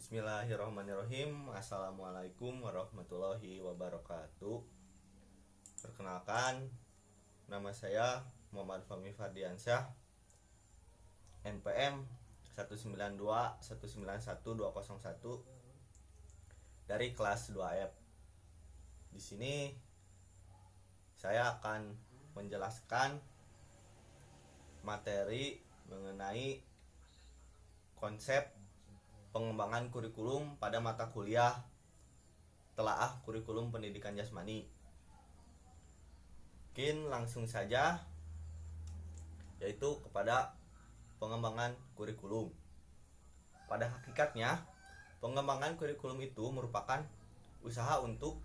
Bismillahirrahmanirrahim. Assalamualaikum warahmatullahi wabarakatuh. Perkenalkan, nama saya Muhammad Fahmi Fardiansyah, NPM 192191201 dari kelas 2F. Di sini saya akan menjelaskan materi mengenai konsep pengembangan kurikulum pada mata kuliah telaah kurikulum pendidikan jasmani. Mungkin langsung saja, yaitu kepada pengembangan kurikulum. Pada hakikatnya, pengembangan kurikulum itu merupakan usaha untuk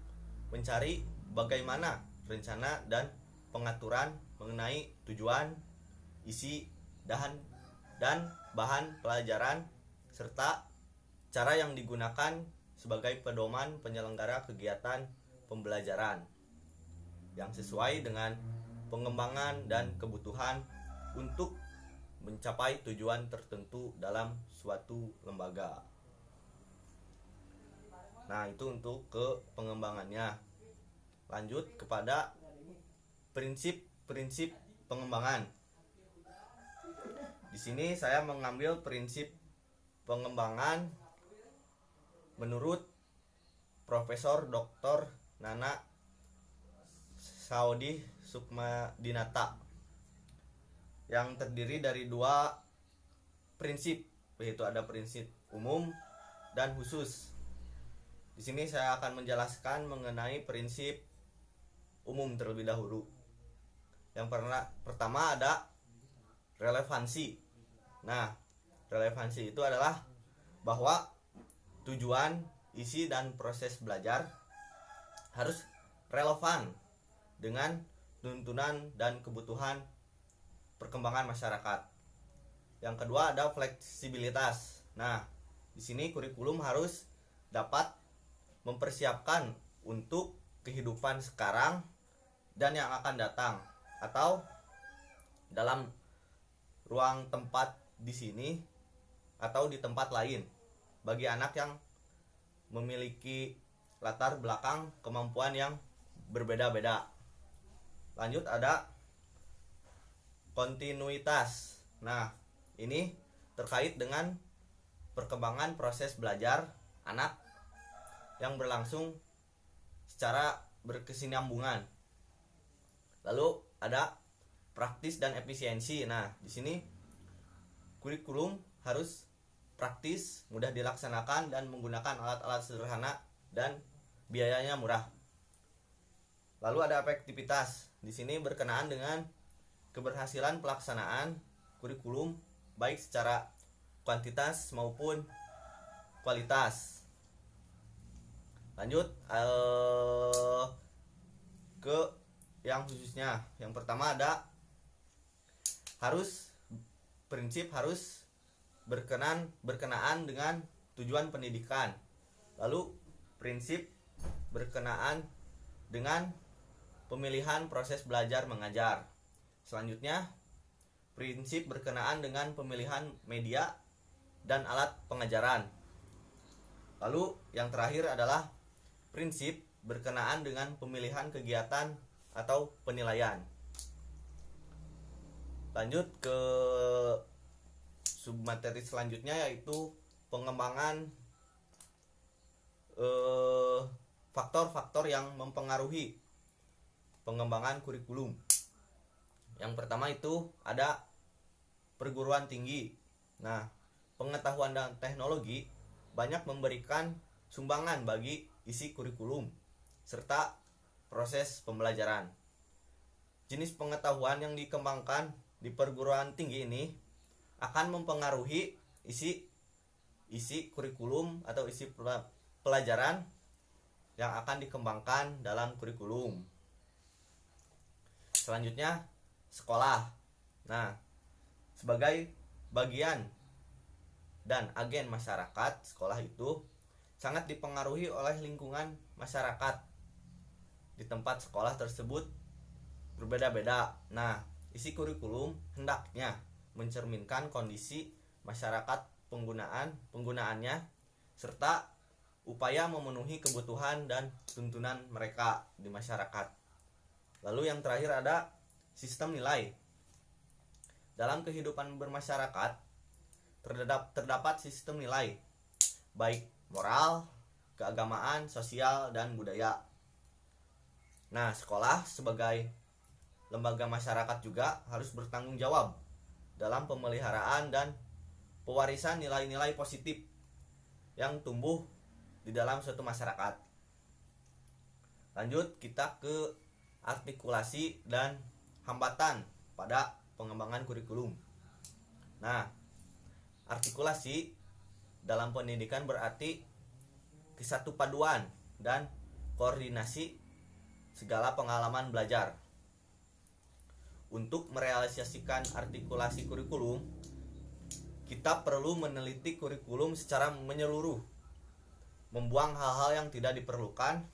mencari bagaimana rencana dan pengaturan mengenai tujuan, isi, dan bahan pelajaran serta cara yang digunakan sebagai pedoman penyelenggara kegiatan pembelajaran yang sesuai dengan pengembangan dan kebutuhan untuk mencapai tujuan tertentu dalam suatu lembaga. Nah, itu untuk ke pengembangannya. Lanjut kepada prinsip-prinsip pengembangan. Di sini saya mengambil prinsip pengembangan menurut Profesor Dr. Nana Saudi Sukmadinata, yang terdiri dari dua prinsip, yaitu ada prinsip umum dan khusus. Di sini saya akan menjelaskan mengenai prinsip umum terlebih dahulu. Yang pertama ada relevansi. Nah, relevansi itu adalah bahwa tujuan, isi, dan proses belajar harus relevan dengan tuntunan dan kebutuhan perkembangan masyarakat. Yang kedua ada fleksibilitas. Nah, di sini kurikulum harus dapat mempersiapkan untuk kehidupan sekarang dan yang akan datang, atau dalam ruang tempat di sini atau di tempat lain bagi anak yang memiliki latar belakang kemampuan yang berbeda-beda. Lanjut ada kontinuitas. Nah, ini terkait dengan perkembangan proses belajar anak yang berlangsung secara berkesinambungan. Lalu ada praktis dan efisiensi. Nah, di sini kurikulum harus praktis, mudah dilaksanakan, dan menggunakan alat-alat sederhana dan biayanya murah. Lalu ada efektivitas. Di sini berkenaan dengan keberhasilan pelaksanaan kurikulum baik secara kuantitas maupun kualitas. Lanjut ke yang khususnya. Yang pertama ada prinsip harus berkenaan dengan tujuan pendidikan. Lalu prinsip berkenaan dengan pemilihan proses belajar mengajar. Selanjutnya prinsip berkenaan dengan pemilihan media dan alat pengajaran. Lalu yang terakhir adalah prinsip berkenaan dengan pemilihan kegiatan atau penilaian. Lanjut ke submateri selanjutnya, yaitu pengembangan faktor-faktor yang mempengaruhi pengembangan kurikulum. Yang pertama itu ada perguruan tinggi. Nah, pengetahuan dan teknologi banyak memberikan sumbangan bagi isi kurikulum serta proses pembelajaran. Jenis pengetahuan yang dikembangkan di perguruan tinggi ini akan mempengaruhi isi kurikulum atau isi pelajaran yang akan dikembangkan dalam kurikulum. Selanjutnya sekolah. Nah, sebagai bagian dan agen masyarakat, sekolah itu sangat dipengaruhi oleh lingkungan masyarakat. Di tempat sekolah tersebut berbeda-beda. Nah, isi kurikulum hendaknya mencerminkan kondisi masyarakat penggunaannya serta upaya memenuhi kebutuhan dan tuntunan mereka di masyarakat. Lalu yang terakhir ada sistem nilai. Dalam kehidupan bermasyarakat terdapat sistem nilai, baik moral, keagamaan, sosial, dan budaya. Nah, sekolah sebagai lembaga masyarakat juga harus bertanggung jawab dalam pemeliharaan dan pewarisan nilai-nilai positif yang tumbuh di dalam suatu masyarakat. Lanjut kita ke artikulasi dan hambatan pada pengembangan kurikulum. Nah, artikulasi dalam pendidikan berarti kesatu paduan dan koordinasi segala pengalaman belajar. Untuk merealisasikan artikulasi kurikulum, kita perlu meneliti kurikulum secara menyeluruh, membuang hal-hal yang tidak diperlukan,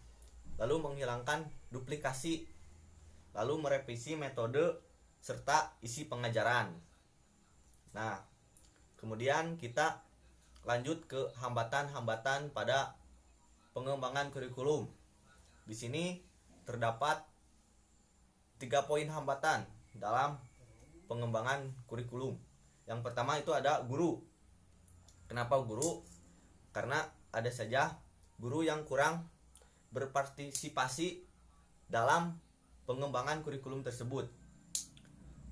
lalu menghilangkan duplikasi, lalu merevisi metode serta isi pengajaran. Nah, kemudian kita lanjut ke hambatan-hambatan pada pengembangan kurikulum. Di sini terdapat 3 poin hambatan dalam pengembangan kurikulum. Yang pertama itu ada guru. Kenapa guru? Karena ada saja guru yang kurang berpartisipasi dalam pengembangan kurikulum tersebut.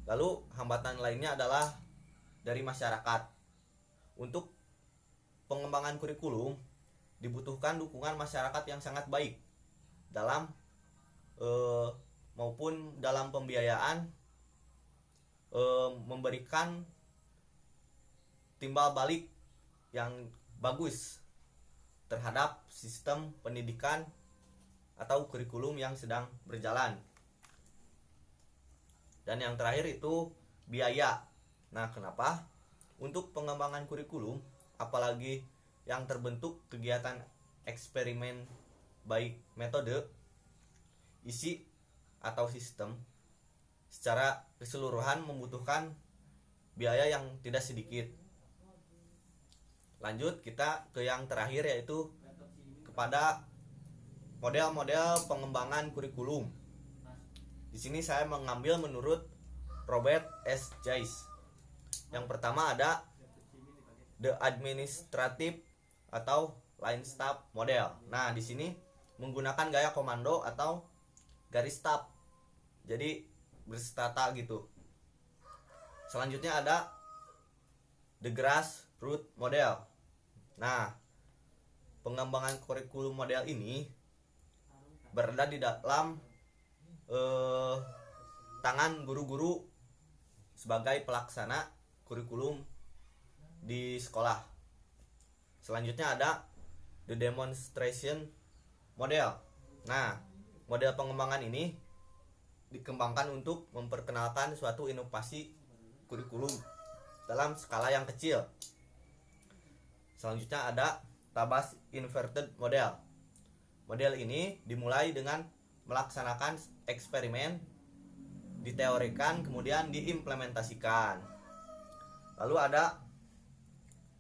Lalu hambatan lainnya adalah dari masyarakat. Untuk pengembangan kurikulum dibutuhkan dukungan masyarakat yang sangat baik dalam maupun dalam pembiayaan, memberikan timbal balik yang bagus terhadap sistem pendidikan atau kurikulum yang sedang berjalan. Dan yang terakhir itu biaya. Nah, kenapa? Untuk pengembangan kurikulum, apalagi yang terbentuk kegiatan eksperimen baik metode, isi atau sistem, secara keseluruhan membutuhkan biaya yang tidak sedikit. Lanjut kita ke yang terakhir, yaitu kepada model-model pengembangan kurikulum. Di sini saya mengambil menurut Robert S. Jais. Yang pertama ada the administrative atau line staff model. Nah, di sini menggunakan gaya komando atau garis staf. Jadi berserta gitu. Selanjutnya ada the grassroots model. Nah, pengembangan kurikulum model ini berada di dalam tangan guru-guru sebagai pelaksana kurikulum di sekolah. Selanjutnya ada the demonstration model. Nah, model pengembangan ini dikembangkan untuk memperkenalkan suatu inovasi kurikulum dalam skala yang kecil. Selanjutnya ada Tabas inverted model. Model ini dimulai dengan melaksanakan eksperimen, diteorikan, kemudian diimplementasikan. Lalu ada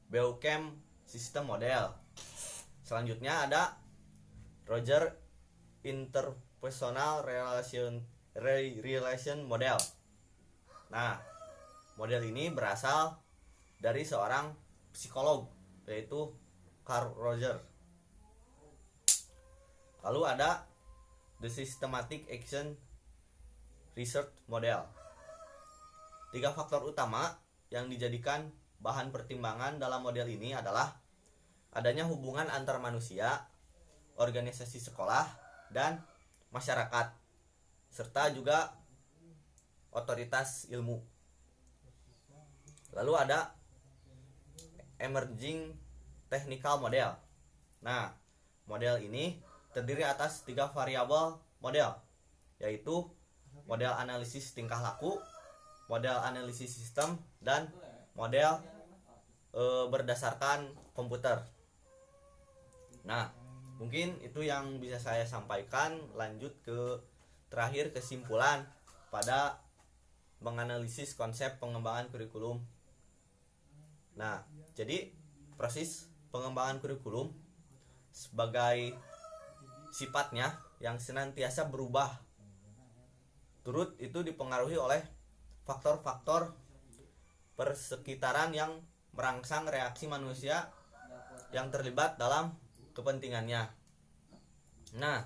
Beukem system model. Selanjutnya ada Roger interpersonal relation model. Nah, model ini berasal dari seorang psikolog, yaitu Carl Rogers. Lalu ada the systematic action research model. 3 faktor utama yang dijadikan bahan pertimbangan dalam model ini adalah adanya hubungan antar manusia, organisasi sekolah, dan masyarakat, serta juga otoritas ilmu. Lalu ada emerging technical model. Nah, model ini terdiri atas 3 variabel model, yaitu model analisis tingkah laku, model analisis sistem, dan model berdasarkan komputer. Nah, mungkin itu yang bisa saya sampaikan. Lanjut ke terakhir, kesimpulan pada menganalisis konsep pengembangan kurikulum. Nah, jadi proses pengembangan kurikulum sebagai sifatnya yang senantiasa berubah. Turut itu dipengaruhi oleh faktor-faktor persekitaran yang merangsang reaksi manusia yang terlibat dalam kepentingannya. Nah,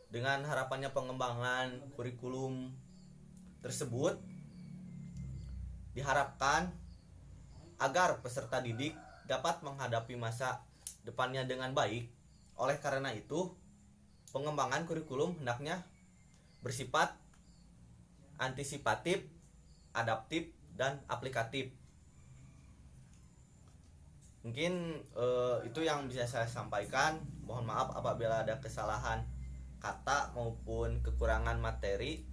dengan harapannya pengembangan kurikulum tersebut diharapkan agar peserta didik dapat menghadapi masa depannya dengan baik. Oleh karena itu, pengembangan kurikulum hendaknya bersifat antisipatif, adaptif, dan aplikatif. Mungkin itu yang bisa saya sampaikan. Mohon maaf apabila ada kesalahan kata maupun kekurangan materi.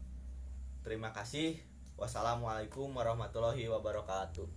Terima kasih. Wassalamualaikum warahmatullahi wabarakatuh.